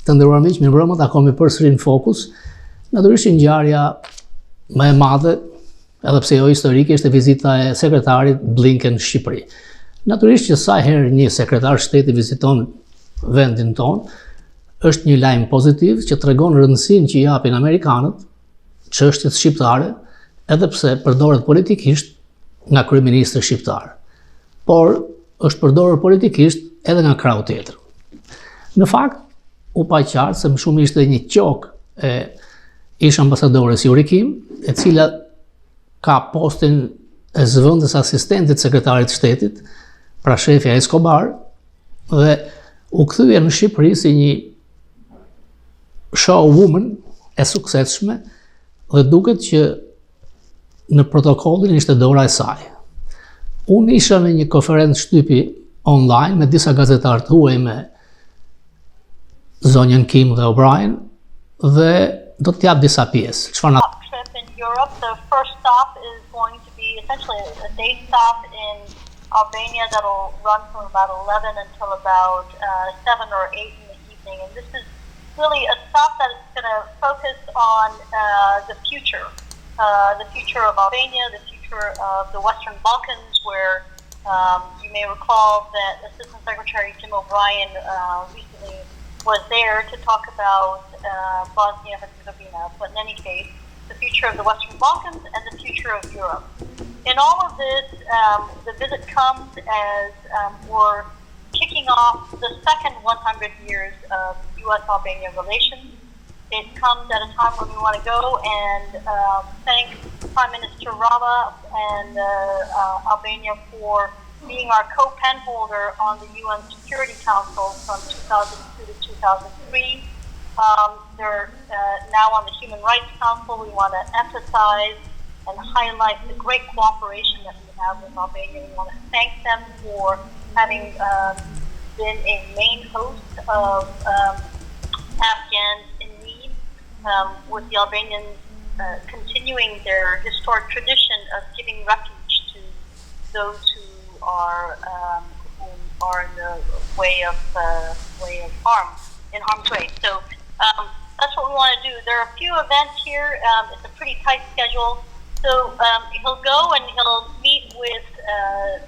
Të nderuar miq, mirëmbrëma, takohemi përsëri në Fokus. Natyrisht ngjarja më e madhe, edhe pse jo historike, ishte vizita e sekretarit BLINKEN në Shqipëri. Natyrisht që sa herë një sekretar shteti viziton vendin tonë, është një lajm pozitiv që tregon rëndësinë që i japin amerikanët çështjes shqiptare, edhe pse përdoret politikisht nga kryeministri shqiptar. Por është përdorur politikisht edhe nga krau tjetër. Në fakt, u pa qartë se më shumë ishte një qok e ish ambasadores Jurikim, e cila ka postin e zëvendës asistentit sekretarit shtetit, pra shefja Escobar, dhe u kthye në Shqipëri si një showwoman e suksesshme, dhe duket që në protokollin ishte dora e saj. Unë isha në një konferencë shtypi online me disa gazetarë të huaj me zonjën Kim dhe O'Brien, dhe do të jap disa pjesë. Çfarë trip in Europe, the first stop is going to be essentially a day stop in Albania that'll run from about 11 until about 7 or 8 in the evening. And this is really a stop that is going to focus on the future of Albania, the future of the Western Balkans, where you may recall that Assistant Secretary Jim O'Brien recently was there to talk about Bosnia-Herzegovina, but in any case, the future of the Western Balkans and the future of Europe. In all of this, the visit comes as we're kicking off the second 100 years of U.S.-Albania relations. It comes at a time when we want to go and thank Prime Minister Rama and Albania for being our co-pen holder on the UN Security Council from 2002 to 2003. They're now on the Human Rights Council. We want to emphasize and highlight the great cooperation that we have with Albania. We want to thank them for having been a main host of Afghans in need, with the Albanians continuing their historic tradition of giving refuge to those who are in the way of harm's way. So that's what we want to do. There are a few events here. It's a pretty tight schedule. So he'll go and he'll meet with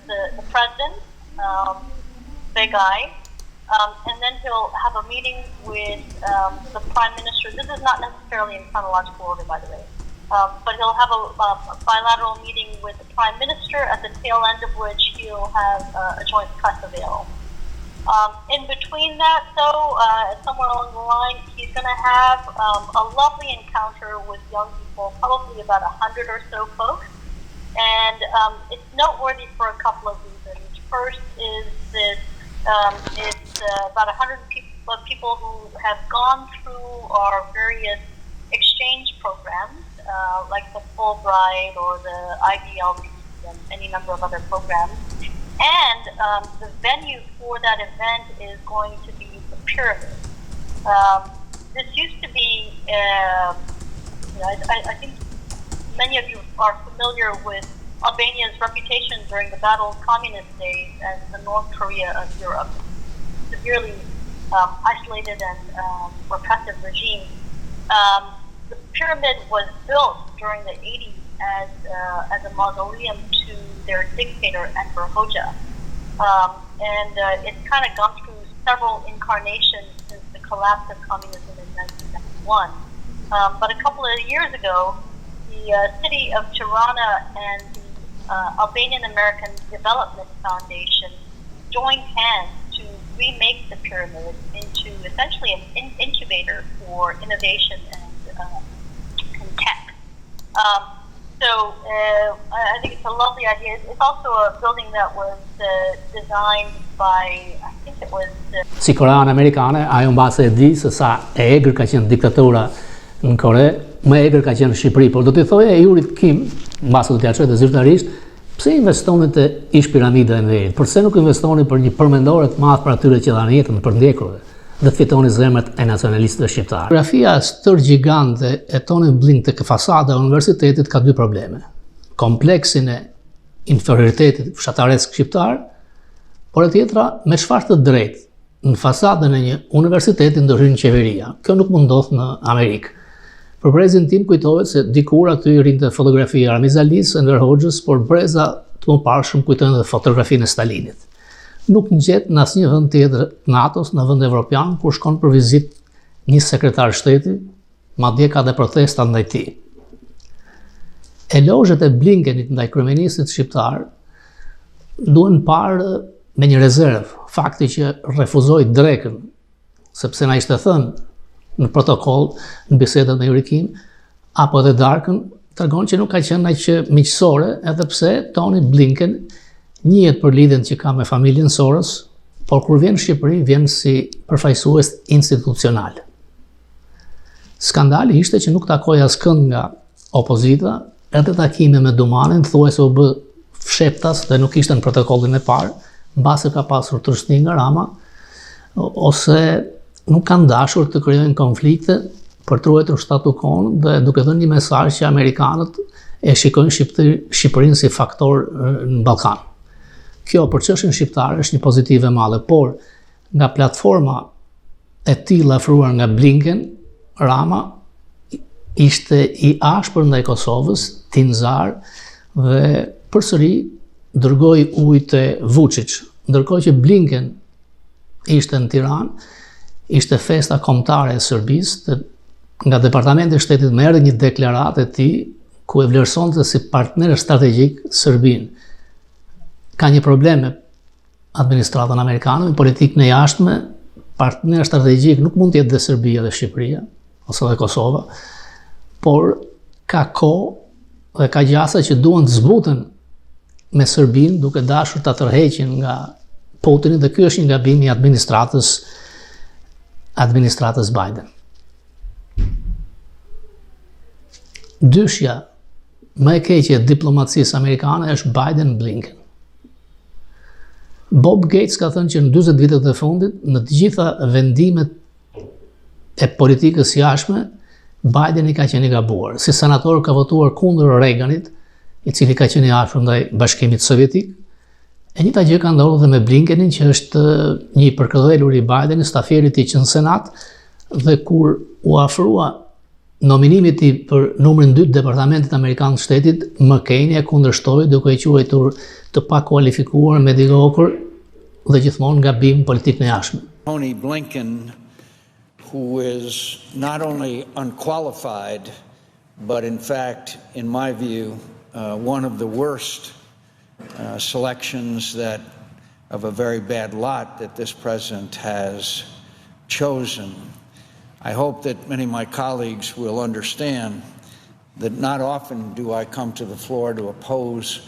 the president, Begay, and then he'll have a meeting with the prime minister. This is not necessarily in chronological order, by the way. But he'll have a bilateral meeting with the Prime Minister, at the tail end of which he'll have a joint press avail. In between that, though, somewhere along the line, he's going to have a lovely encounter with young people, probably about 100 or so folks. And it's noteworthy for a couple of reasons. First is that it's about 100 people who have gone through our various exchange programs, like the Fulbright or the IBLB and any number of other programs. And the venue for that event is going to be the Pyramid. This used to be, I think many of you are familiar with Albania's reputation during the battle communist days as the North Korea of Europe. Severely isolated and repressive regime. The pyramid was built during the 80s as a mausoleum to their dictator, Enver Hoxha. And it's kind of gone through several incarnations since the collapse of communism in 1991. But a couple of years ago, the city of Tirana and the Albanian American Development Foundation joined hands to remake the pyramid into essentially an incubator for innovation and tech. So I think it's a lovely idea. It's also a building that was designed by, I think it was... Si Koreane Amerikane, ajo mbase e di se sa e egër ka qenë diktatura në Kore, më egër ka qenë në Shqipëri, por do t'i thoja e Jurit Kim, mbase do t'ja çojë zyrtarisht, pse investonit të ish piramida e Enverit? Përse nuk investoni për një përmendore të madh për atyre që dhanë jetën për ndjekurve dhe të fitoni zemrat e nacionalistëve shqiptarë? Fotografia stër gjigante e Tony Blink tek fasada e universitetit ka dy probleme. Kompleksin e inferioritetit fshataresk shqiptar, por e tjetra me çfarë të drejtë në fasadën e një universiteti ndërhyn qeveria. Kjo nuk mund ndodh në Amerikë. Për brezin tim kujtohet se dikur aty rinte fotografia Ramiz Alis, Enver Hoxhës, por breza të mëparshëm kujtojnë edhe fotografinë e Stalinit. Nuk ngjet në asnjë vend tjetër të NATO-s, në vend evropian, kur shkon për vizitë një sekretar shteti, madje ka dhe protesta ndaj tij. Elozhet e Blinkenit ndaj kryeministit shqiptar duhen parë me një rezervë. Fakti që refuzoi drekën, sepse na ishte thënë në protokoll, në bisedën me Jurikin, apo edhe darkën, tregon që nuk ka qenë aq miqësore, edhe pse Tony Blinken njihet për lidhjen që ka me familjen Soros, por kur vjen në Shqipëri, vjen si përfaqësues institucional. Skandali ishte që nuk takoi askënd nga opozita, edhe takime me Dumanin, thuajse u bë fsheptas dhe nuk ishte në protokollin e parë, mbase ka pasur tërshni nga Rama, ose nuk kanë dashur të krijojnë konflikte për të ruajtur statu quo dhe duke dhënë një mesazh që amerikanët e shikojnë Shqipërinë si faktor në Ballkan. Kjo për çështjen shqiptare është një pozitive madhe, por nga platforma e tillë afruar nga Blinken, Rama ishte i ashpër ndaj Kosovës, tinzar dhe përsëri dërgoi ujë te Vučić, ndërkohë që Blinken ishte në Tiranë, ishte festa kombëtare e Serbisë, nga Departamenti i Shtetit më erdhi një deklaratë e tij ku e vlerësonte si partner strategjik Serbinë. Ka një problem me administratën amerikane, me politikën e jashtme, partner strategjik nuk mund të jetë dhe Serbia dhe Shqipëria, ose dhe Kosova, por ka kohë dhe ka gjasa që duan të zbuten me Serbinë duke dashur ta tërheqin nga Putini, dhe ky është një gabim i administratës Biden. Dyshja më e keqe e diplomacisë amerikane është Biden-Blinken. Bob Gates ka thënë që në 40 vitet e fundit, në të gjitha vendimet e politikës jashtme, Biden i ka qenë i gabuar. Si senator ka votuar kundër Reaganit, i cili ka qenë i afër ndaj Bashkimit Sovjetik. E njëjta gjë ka ndodhur dhe me Blinkenin, që është një përkëdhelur i Bidenit, stafieri i tij në Senat, dhe kur u afrua nominimit i për numrin 2 Departamentit Amerikan të Shtetit, McCain e kundërshtoi duke e quajtur të pakualifikuar, mediocre dhe gjithmonë gabim politikën e jashtme. Tony Blinken, who is not only unqualified, but in fact, in my view, one of the worst selections of a very bad lot that this president has chosen. I hope that many of my colleagues will understand that not often do I come to the floor to oppose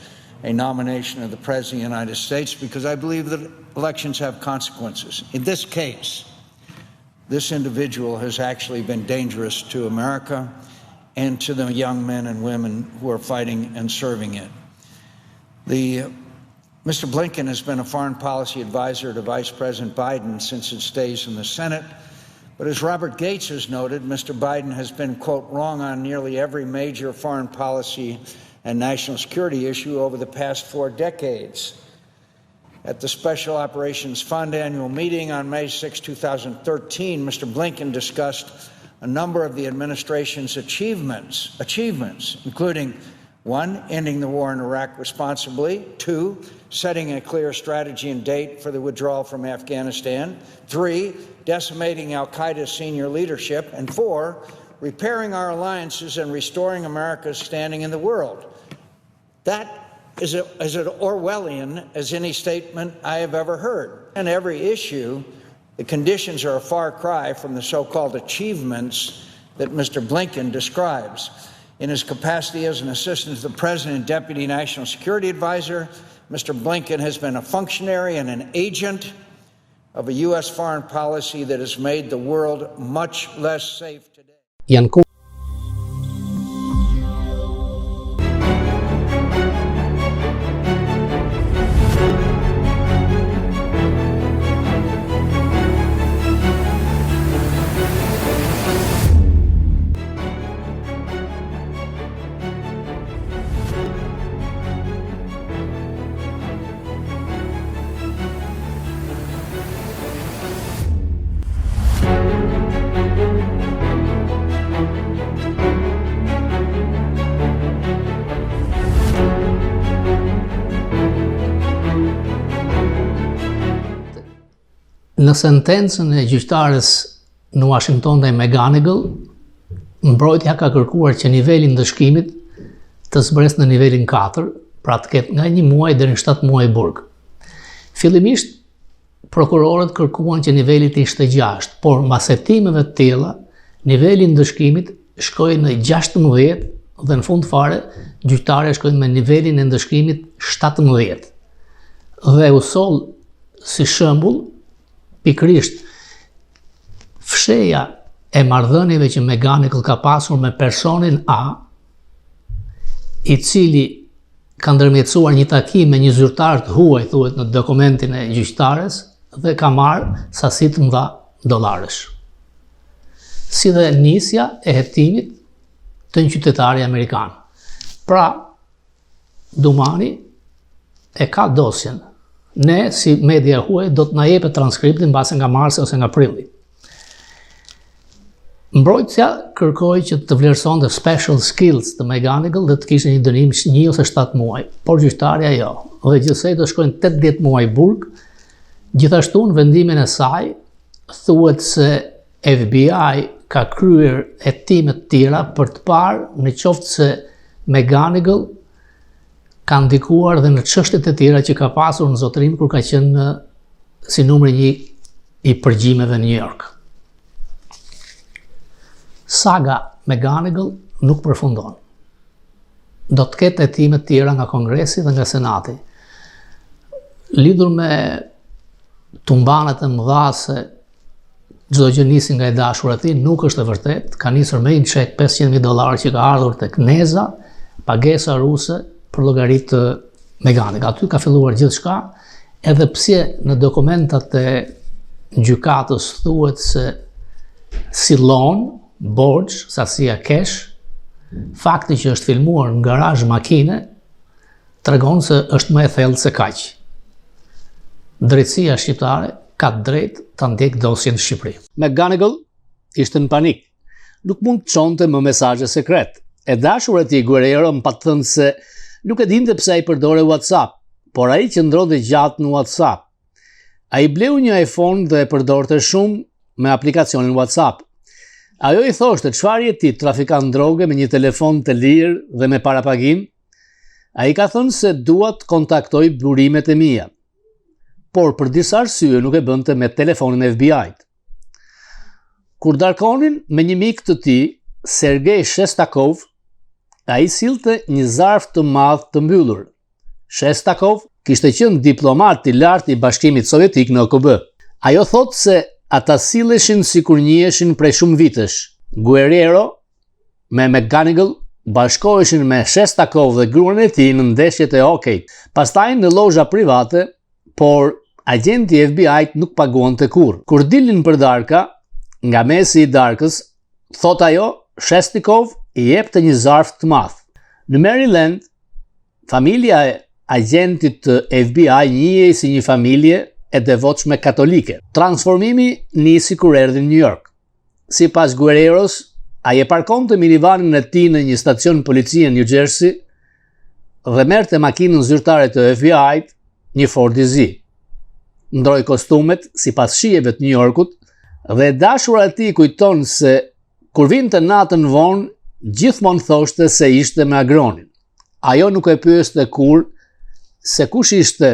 a nomination of the President of the United States, because I believe that elections have consequences. In this case, this individual has actually been dangerous to America and to the young men and women who are fighting and serving it. Mr. Blinken has been a foreign policy advisor to Vice President Biden since his days in the Senate. But as Robert Gates has noted, Mr. Biden has been, quote, wrong on nearly every major foreign policy and national security issue over the past 4 decades. At the Special Operations Fund annual meeting on May 6, 2013, Mr. Blinken discussed a number of the administration's achievements, including 1, ending the war in Iraq responsibly, 2, setting a clear strategy and date for the withdrawal from Afghanistan, 3, decimating al-Qaeda's senior leadership, and 4, repairing our alliances and restoring America's standing in the world. That is as Orwellian as any statement I have ever heard. On every issue, the conditions are a far cry from the so-called achievements that Mr. Blinken describes. In his capacity as an assistant to the President and Deputy National Security Advisor, Mr. Blinken has been a functionary and an agent of a U.S. foreign policy that has made the world much less safe today. Në sentencën e gjyqtares në Washington dhe McGonigal, mbrojtja ka kërkuar që nivelin ndëshkimit të zbres në nivelin 4, pra të ketë nga 1 muaj deri në 7 muaj burg. Fillimisht, prokurorët kërkuan që niveli të ishte 6, por mbas hetimeve të tilla, niveli i ndëshkimit shkoi në 16 dhe në fund fare gjyqtarja shkoi me nivelin e ndëshkimit 17. Dhe u sol si shembull pikërisht fsheja e marrëdhënieve që McGonigal ka pasur me personin A, i cili ka ndërmjetësuar një takim me një zyrtar të huaj, thuhet në dokumentin e gjyqtares, dhe ka marrë sasi të mëdha dollarësh. Si dhe nisja e hetimit të një qytetari amerikan. Pra, Dumani e ka dosjen. Ne, si media huaj, do të na jepet transkriptin mbase nga marsi ose nga prilli. Mbrojtja kërkoi që të vlerësonte special skills të McGonigal dhe të kishte një dënim 1 ose 7 muaj, por gjyqtarja jo. Dhe gjithsej do shkojnë 18 muaj burg. Gjithashtu në vendimin e saj thuhet se FBI ka kryer hetime të tjera për të parë në qoftë se McGonigal ka ndikuar dhe në çështjet e tjera që ka pasur në zotërim kur ka qenë si numri 1 i përgjimeve në New York. Saga McGonigal nuk përfundon. Do të ketë hetime të tjera nga Kongresi dhe nga Senati. Lidhur me tumbanet e mëdha se çdo gjë nisi nga e dashura e tij, nuk është e vërtet. Ka nisur me një çek $500,000 që ka ardhur tek Neza, pagesa ruse për llogaritë të McGonigal. Aty ka filluar gjithçka, edhe pse në dokumentat e gjykatës thuhet se si loan, borxh, sasia cash, fakti që është filmuar në garazh makine, tregon se është më e thellë se kaq. Drejtësia shqiptare ka drejt të ndjek dosjen në Shqipëri. McGonigal ishte në panik. Nuk mund të çonte më mesazhe sekret. E dashura e tij Guerrero më patë thënë se nuk e dinte pse ai përdore WhatsApp, por ai qëndronte gjatë në WhatsApp. Ai bleu një iPhone dhe e përdorte shumë me aplikacionin WhatsApp. Ajo i thoshte çfarë je ti, trafikant droge me një telefon të lirë dhe me parapagim? Ai ka thënë se dua të kontaktoj burimet e mia, por për disa arsye nuk e bënte me telefonin e FBI-t. Kur darkonin me një mik të tij, Sergej Shestakov, ai sillte një zarf të madh të mbyllur. Shestakov kishte qenë diplomat i lartë i Bashkimit Sovjetik në OKB. Ajo thotë se ata silleshin sikur njieshin prej shumë vitesh. Guerrero me McGonigal bashkoheshin me Shestakov dhe gruan e tij në ndeshjet e hokejt, pastaj në lozha private, por agenti i FBI-t nuk paguante kurrë. Kur dilnin për darka, nga mesi i darkës, thot ajo, Shestakov i jepte një zarf të madh. Në Maryland, familja e agentit të FBI njihej si një familje e devotshme katolike. Transformimi nisi kur erdhi në New York. Sipas Guerreros, ai e parkonte minivanin e tij në një stacion policie në New Jersey dhe merrte makinën zyrtare të FBI-t, një Ford Z. Ndroi kostumet sipas shijeve të New Yorkut dhe dashura e tij kujton se kur vinte natën vonë, gjithmonë thoshte se ishte me agronin. Ajo nuk e pyeste kurrë se kush ishte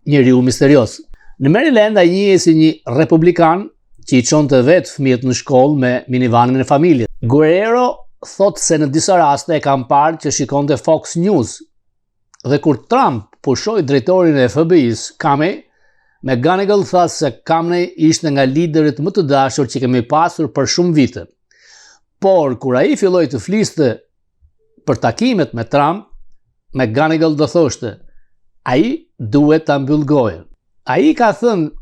njeriu misterios. Në Maryland ai njihej si një republikan që i çonte vetë fëmijët në shkollë me minivanin e familjes. Guerrero thot se në disa raste e kam parë që shikonte Fox News. Dhe kur Trump pushoi drejtorin e FBI-s, Comey, McGonigal tha se Comey ishte nga liderët më të dashur që kemi pasur për shumë vite. Por kur ai filloi të fliste për takimet me Trump, McGonigal do thoshte, ai duhet ta mbyll gojën. Ai ka thënë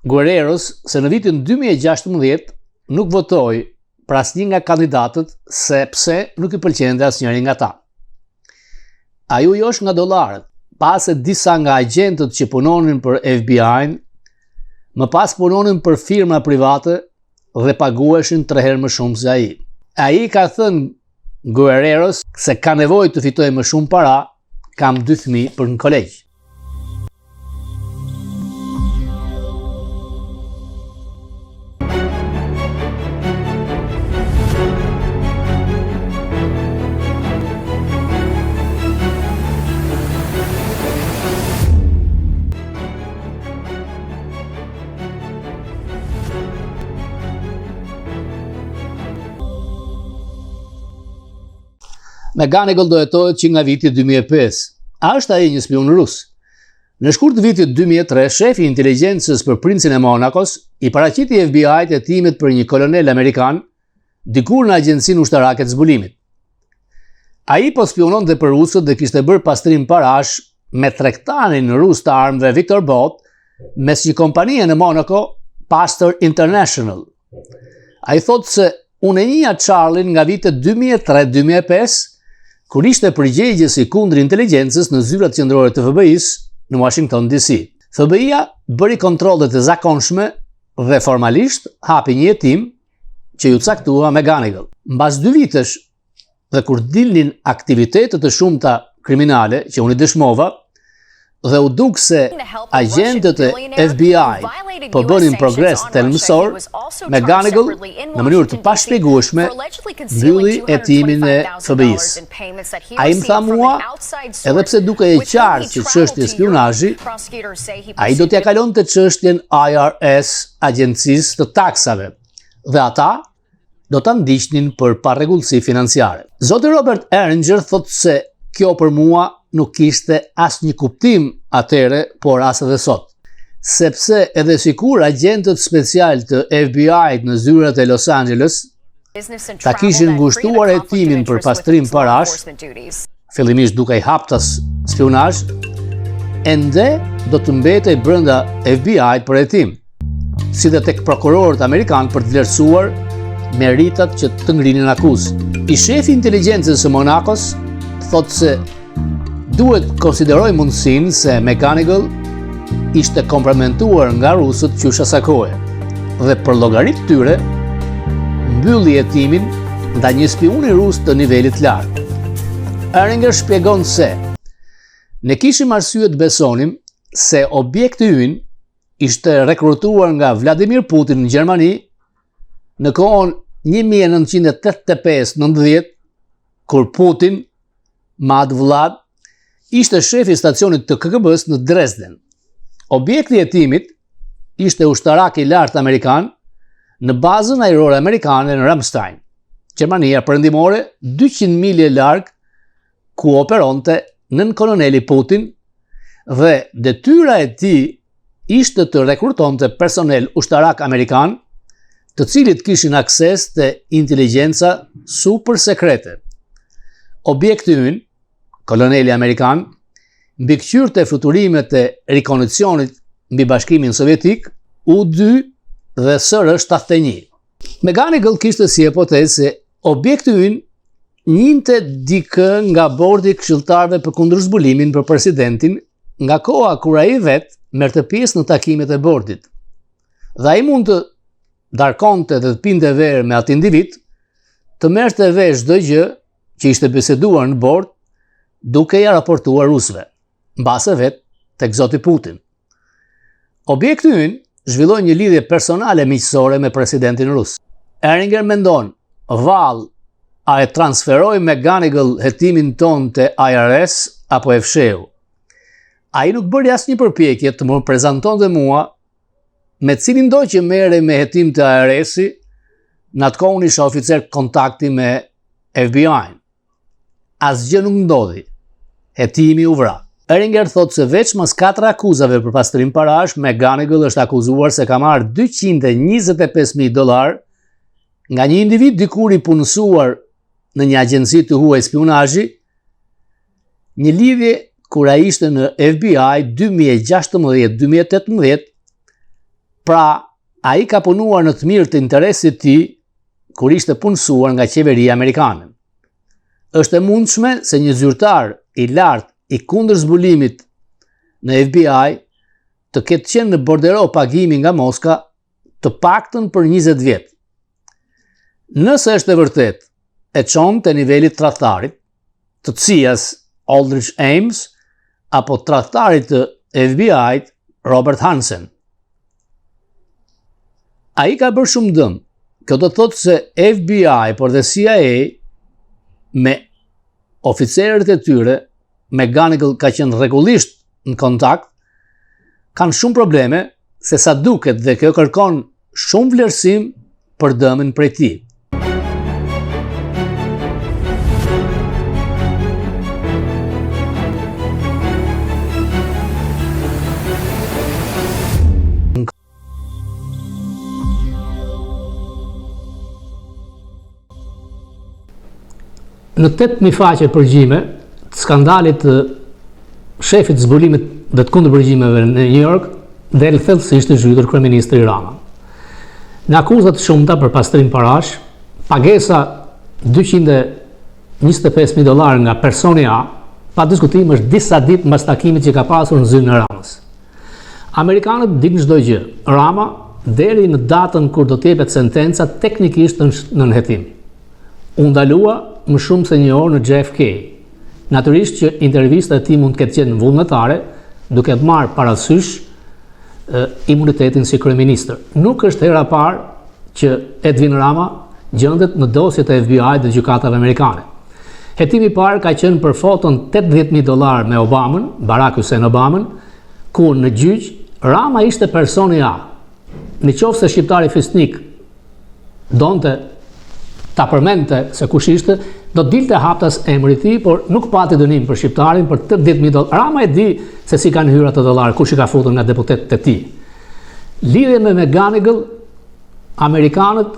Guerreros se në vitin 2016 nuk votoi për asnjë nga kandidatët sepse nuk i pëlqente asnjëri nga ta. Ai u josh nga dollarët, pas se disa nga agentët që punonin për FBI-n, më pas punonin për firma private dhe paguheshin 3 herë më shumë se ai. Ai ka thënë Guerreros se ka nevojë të fitojë më shumë para, kam 2 fëmijë për në kolegj. McGonigal do jetohet që nga viti 2005. A është ai një spion rus? Në shkurt vitit 2003, shefi i inteligjencës për princin e Monakos i paraqiti FBI-t hetimet për një kolonel amerikan dikur në agjencinë ushtarake të zbulimit. Ai po spiononte për rusët dhe kishte bërë pastrim parash me tregtarin rus të armëve Viktor Bot mes një kompanie në Monaco, Pastor International. Ai thotë se unë e njihja Charlin nga vitet 2003-2005, kur ishte përgjegjës i kundër inteligjencës në zyrat qendrore të FBI-s në Washington DC. FBI-a bëri kontrollet e zakonshme dhe formalisht hapi një hetim që ju caktua McGonigal. Mbas 2 vitesh dhe kur dilnin aktivitetet të shumta kriminale që unë i dëshmova, dhe u duk se agentët e FBI po bënin progres thelbësor, McGonigal në mënyrë të pashpjegueshme mbylli hetimin e FBI-s. Ai më tha mua, edhe pse dukej e qartë që çështja e spionazhi, ai do t'ia kalonte çështjen IRS, agjencisë të taksave, dhe ata do ta ndiqnin për parregullsi financiare. Zoti Robert Eringer thotë se kjo për mua nuk kishte asnjë kuptim atëre, por as edhe sot. Sepse edhe sikur agentët special të FBI-t në zyrat e Los Angeles ta kishin ngushtuar hetimin për pastrim parash, fillimisht duke i haptas spionazh, ende do të mbetej brenda FBI-t për hetim, si dhe tek prokurorët amerikanë për të vlerësuar meritat që të ngrinin akuzë. I shefi inteligjencës së Monakos thotë se duhet konsideroj mundësinë se McGonigal ishte kompromentuar nga rusët qysh asaj kohe dhe për llogaritë tyre mbylli hetimin ndaj një spioni rus të nivelit lartë. Eringer shpjegon se ne kishim arsye të besonim se objekti ynë ishte rekrutuar nga Vladimir Putin në Gjermani në kohën 1985-90, kur Putin, Mad Vlad, ishte shefi i stacionit të KGB-s në Dresden. Objekti i hetimit ishte ushtarak i lartë amerikan në bazën ajrore amerikane në Ramstein, Gjermania perëndimore 200 milje larg ku operonte nën koloneli Putin, dhe detyra e tij ishte të rekrutonte personel ushtarak amerikan, të cilit kishin akses të inteligjenca super sekrete. Objekti ynë, koloneli amerikan, mbikëqyrte fluturimet e rikognicionit mbi Bashkimin Sovjetik, U-2 dhe SR-71. McGonigal kishte si hipotezë se objekti ynë njinte dikë nga bordi i këshilltarëve për kundërzbulimin për presidentin nga koha kur ai vetë merrte pjesë në takimet e bordit. Dhe ai mund të darkonte dhe të pinte verë me atë individ, të merrte vesh çdo gjë që ishte biseduar në bord, duke ja raportuar rusëve, mbase vetë tek zoti Putin. Objekti ynë zhvilloi një lidhje personale miqësore me presidentin rus. Eringer mendon, vallë, a e transferoi McGonigal hetimin ton te IRS apo e fsheu? Ai nuk bëri asnjë përpjekje të më prezantonte mua me cilin do që merrej me hetim të IRS-i, në atë kohë unë isha oficer kontakti me FBI-n. Asgjë nuk ndodhi. Hetimi u vra. Eringer thotë se veç mas 4 akuzave për pastrim parash, McGonigal është akuzuar se ka marrë $225,000 nga një individ dikur i punësuar në një agjenci të huaj spionazhi, një lidhje kur ai ishte në FBI 2016-2018, pra ai ka punuar në të mirë të interesit të tij kur ishte punësuar nga qeveria amerikane. Është e mundshme se një zyrtar i lartë i kundërzbulimit në FBI të ketë qenë në bordero pagimi nga Moska të paktën për 20 vjet. Nëse është e vërtet, e çon te niveli tradhtarit, të CIA-s Aldrich Ames apo tradhtarit të FBI-t Robert Hansen. Ai ka bërë shumë dëm. Kjo do të thotë se FBI por dhe CIA me oficerët e tyre, McGonigal ka qenë rregullisht në kontakt, kanë shumë probleme, se sa duket dhe kjo kërkon shumë vlerësim për dëmin prej tij. Në 8.000 faqe përgjime të skandalit të shefit të zbulimit dhe të kundërpërgjimeve në New York, del thellësisht i zhytur kryeministri Rama. Në akuzat shumëta për pastrim parash, pagesa $225.000 nga personi A, pa diskutim është disa ditë mbas takimit që ka pasur në zyrën e Ramës. Amerikanët dinë çdo gjë. Rama deri në datën kur do të jepet sentenca teknikisht në nënhetim. U ndalua më shumë se një orë në JFK. Natyrisht që intervista e tij mund të ketë qenë vullnetare, duke të marrë parasysh imunitetin si kryeministër. Nuk është hera e parë që Edwin Rama gjendet në dosjet e FBI dhe gjykatave amerikane. Hetimi i parë ka qenë për foton $80.000 me Obamën, Barack Hussein Obamën, ku në gjyq Rama ishte personi A. Në qoftë se shqiptari fisnik donte ta përmendte se kush ishte, do të dilte haptas emri i tij, por nuk pati dënim për shqiptarin për $80.000. Rama e di se si kanë hyrë ato dollar, kush i ka futur nga deputetët e tij. Lidhje me McGonigal, amerikanët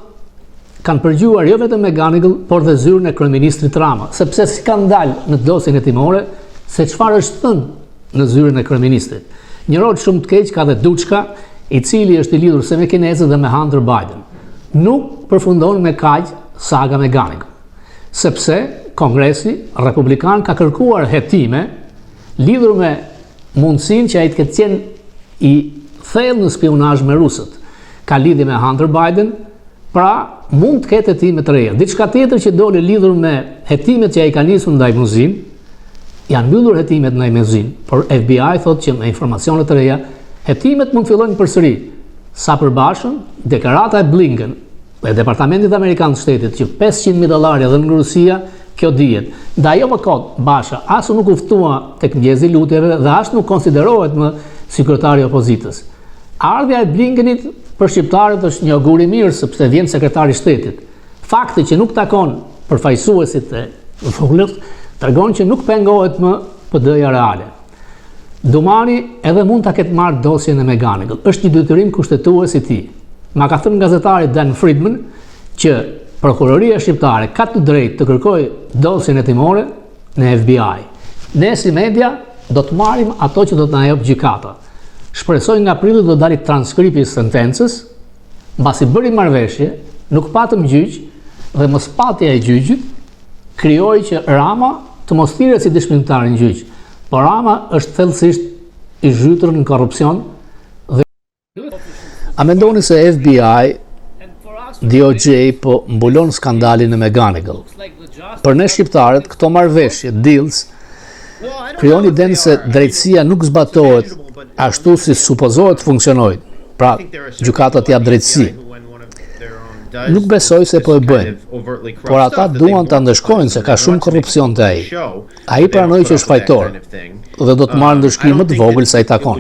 kanë përgjuar jo vetëm McGonigal, por dhe zyrën e kryeministrit Rama, sepse si kanë dalë në dosjen hetimore se çfarë është thënë në zyrën e kryeministrit. Një rol shumë të keq ka dhe Duçka, i cili është i lidhur se me kinezët dhe me Hunter Biden. Nuk përfundon me kaq saga McGonigal, sepse Kongresi Republikan ka kërkuar hetime lidhur me mundësinë që ai të ketë qenë i thellë në spionazh me rusët. Ka lidhje me Hunter Biden, pra mund të ketë hetime të reja. Diçka tjetër që doli lidhur me hetimet që ai ka nisur ndaj Muzin, janë mbyllur hetimet ndaj Muzin, por FBI thotë që me informacione të reja, hetimet mund të fillojnë përsëri. Sa për Bashën, deklarata e Blinken dhe Departamentit Amerikan të Shtetit që $500.000 edhe nga Rusia, kjo dihet. Nda jo më kot, Basha as nuk uftua tek mjezi lutjeve dhe as nuk konsiderohet më si kryetari i opozitës. Ardhja e Blinkenit për shqiptarët është një augur i mirë sepse vjen sekretari i shtetit. Fakti që nuk takon përfaqësuesit e Fokus tregon që nuk pengohet më PD-ja reale. Dumani edhe mund ta ketë marrë dosjen e McGonigal. Është një detyrim kushtetues i tij. Ma ka thënë gazetari Dan Friedman që prokuroria shqiptare ka të drejtë të kërkojë dosjen hetimore në FBI. Ne si media do të marrim ato që do të na jap gjykata. Shpresoj nga prilli do dalit transkripti i sentencës, mbasi bëri marrëveshje, nuk patëm gjyq dhe mospatja e gjyqit krijoi që Rama të mos thirret si dëshmitar në gjyq. Por Rama është thellësisht i zhytur në korrupsion dhe a mendoni se FBI, DOJ po mbulon skandalin e McGonigal? Për ne shqiptarët, këto marrëveshje, deals, krijon idenë se drejtësia nuk zbatohet ashtu si supozohet funksionojnë. Pra, gjykatat jap drejtësi. Nuk besoj se po e bëjnë, por ata duan ta ndëshkojnë se ka shumë korrupsion te ai. Ai pranoi që është fajtor dhe do të marrë ndëshkim më të vogël sa i takon.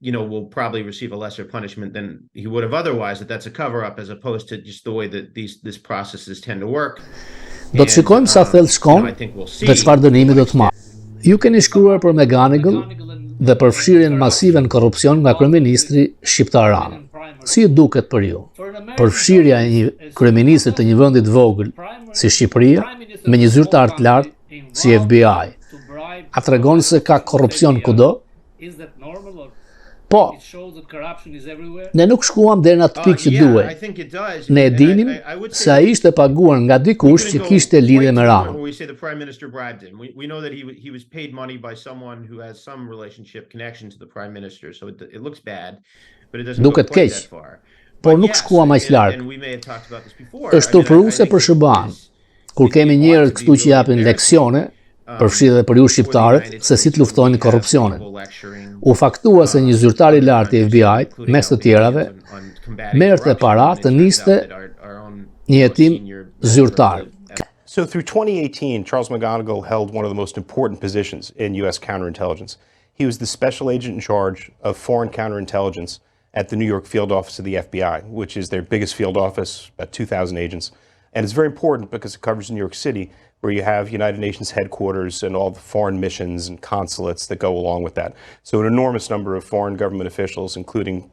Will probably receive a lesser punishment than he would have otherwise, that that's a cover-up as opposed to just the way that these processes tend to work. Do të shikojmë sa thellë shkon dhe çfarë dënimi do të marrë. Ju keni shkruar për McGonigal dhe për fshirjen masive në korrupsion nga kryeministri shqiptar Rama. Si ju duket për ju? Përfshirja e një kryeministri të një vendi të vogël si Shqipëria me një zyrtar të lartë si FBI, a tregon se ka korrupsion kudo? Po, ne nuk shkuam deri në atë pikë që duhej. Ne e dinim se ai ishte paguar nga dikush që kishte lidhje me Ramën. Duket keq, por nuk shkuam aq larg. Është turpëruese për SBA-n, kur kemi njerëz këtu që japin leksione, përfshirë dhe për ju shqiptarët, se si të luftojnë korrupsionin. U faktua se një zyrtar i lartë i FBI-t, mes të tjerave, merrte para të niste një hetim zyrtar. So through 2018, Charles McGonigal held one of the most important positions in U.S. counterintelligence. He was the special agent in charge of foreign counterintelligence at the New York field office of the FBI, which is their biggest field office, about 2,000 agents. And it's very important because it covers New York City, where you have United Nations headquarters and all the foreign missions and consulates that go along with that. So an enormous number of foreign government officials, including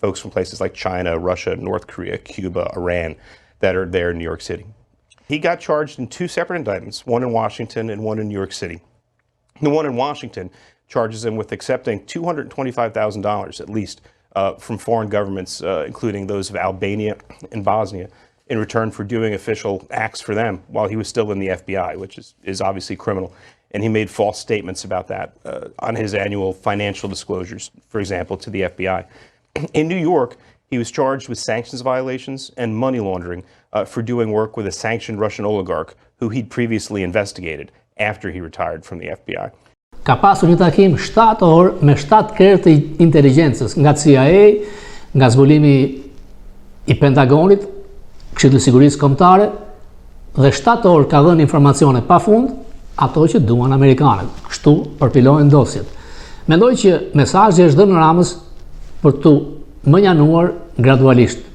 folks from places like China, Russia, North Korea, Cuba, Iran, that are there in New York City. He got charged in 2 separate indictments, one in Washington and one in New York City. The one in Washington charges him with accepting $225,000 at least from foreign governments, including those of Albania and Bosnia, in return for doing official acts for them while he was still in the FBI, which is obviously criminal. And he made false statements about that on his annual financial disclosures, for example, to the FBI. In New York, he was charged with sanctions violations and money laundering for doing work with a sanctioned Russian oligarch who he'd previously investigated after he retired from the FBI. Ka pasur një takim 7 orë me 7 krerë të inteligjencës, nga CIA, nga zbulimi i Pentagonit, Këshilli i Sigurisë Kombëtare, dhe 7 orë ka dhënë informacione pafund ato që duan amerikanët. Kështu përpilojnë dosjet. Mendoj që mesazhi është dhënë Ramës për tu mënjanuar gradualisht.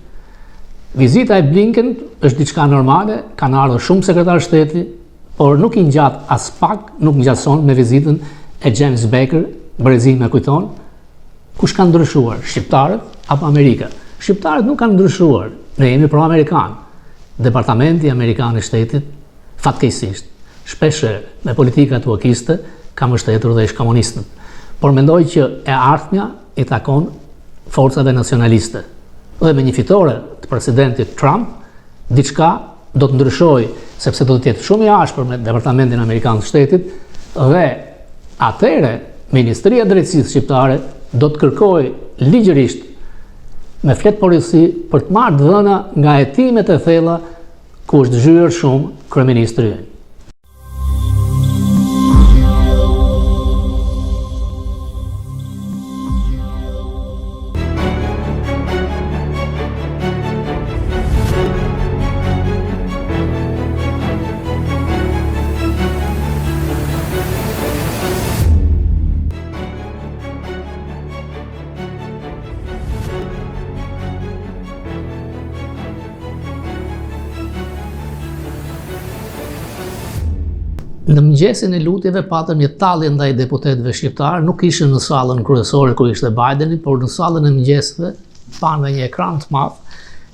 Vizita e Blinken është diçka normale, kanë ardhur shumë sekretarë shteti, por nuk i ngjat as pak, nuk ngjason me vizitën e James Baker, brezi me kujton, kush kanë ndryshuar, shqiptarët apo Amerika? Shqiptarët nuk kanë ndryshuar, ne jemi pro-amerikan. Departamenti Amerikan i Shtetit, fatkeqësisht, shpeshherë me politika tuakiste, ka mbështetur dhe ish komunistët. Por mendoj që e ardhmja i takon forcave nacionaliste. Dhe me një fitore të presidentit Trump, diçka do të ndryshojë, sepse do të jetë shumë i ashpër me Departamentin Amerikan të Shtetit, dhe atëre Ministria e Drejtësisë Shqiptare do të kërkojë ligjërisht me fletë polici për të marrë dhëna nga hetimet e thella ku është zhyrë shumë kryeministri ynë. Në mëngjesin e lutjeve patëm një tallje ndaj deputetëve shqiptarë, nuk ishin në sallën kryesore ku ishte Bideni, por në sallën e mëngjesve panë një ekran të madh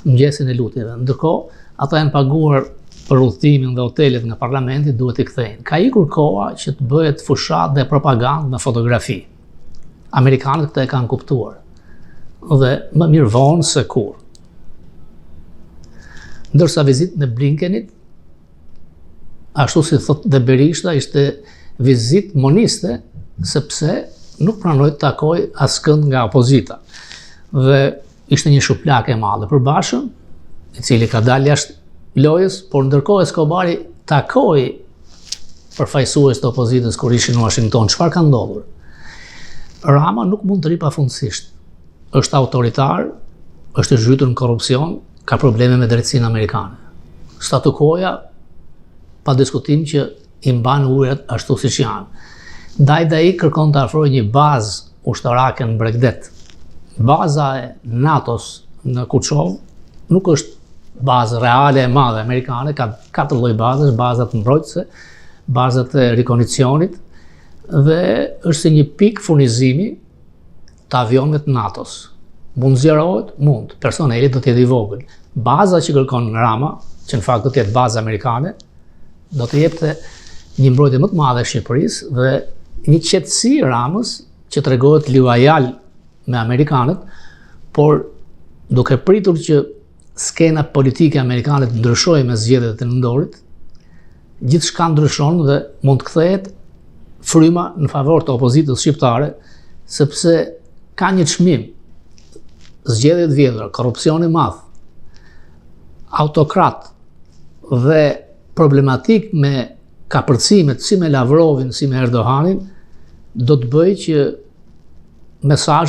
mëngjesin e lutjeve. Ndërkohë, ata janë paguar për udhëtimin dhe hotelet nga parlamenti, duhet i kthejnë. Ka ikur koha që të bëhet fushat dhe propagandë me fotografi. Amerikanët këtë e kanë kuptuar. Dhe më mirë vonë se kur. Ndërsa vizitën e Blinkenit, ashtu si thot dhe Berishta, ishte vizitë moniste, sepse nuk pranoi të takoj askënd nga opozita. Dhe ishte një shuplak e madhe për Bashën, i cili ka dalë jashtë lojës, por ndërkohë Escobari takoi përfaqësues të opozitës kur ishin në Washington. Çfarë ka ndodhur? Rama nuk mund të ri pafundësisht. Është autoritar, është i zhytur në korrupsion, ka probleme me drejtësinë amerikane. Statu quo-ja pa diskutim që i mban ujërat ashtu siç janë. Ndaj dhe ai kërkon të afrojë një bazë ushtarake në Bregdet. Baza e NATO-s në Kuçov nuk është bazë reale e madhe amerikane, ka 4 lloj bazash, bazat mbrojtëse, bazat e rikondicioni dhe është si një pikë furnizimi të avionëve të NATO-s. Mund zgjerohet? Mund. Personeli do të jetë i vogël. Baza që kërkon Rama, që në fakt do të jetë bazë amerikane, do të jepte një mbrojtje më të madhe Shqipërisë dhe një qetësi Ramës që tregohet luajal me amerikanët, por duke pritur që skena politike amerikane të ndryshojë me zgjedhjet e nëndorit, gjithçka ndryshon dhe mund të kthehet fryma në favor të opozitës shqiptare, sepse ka një çmim. Zgjedhjet vjedhura, korrupsion i madh, autokrat dhe problematik me kapërcimet si me Lavrovin, si me Erdoganin, do të bëjë që mesazhet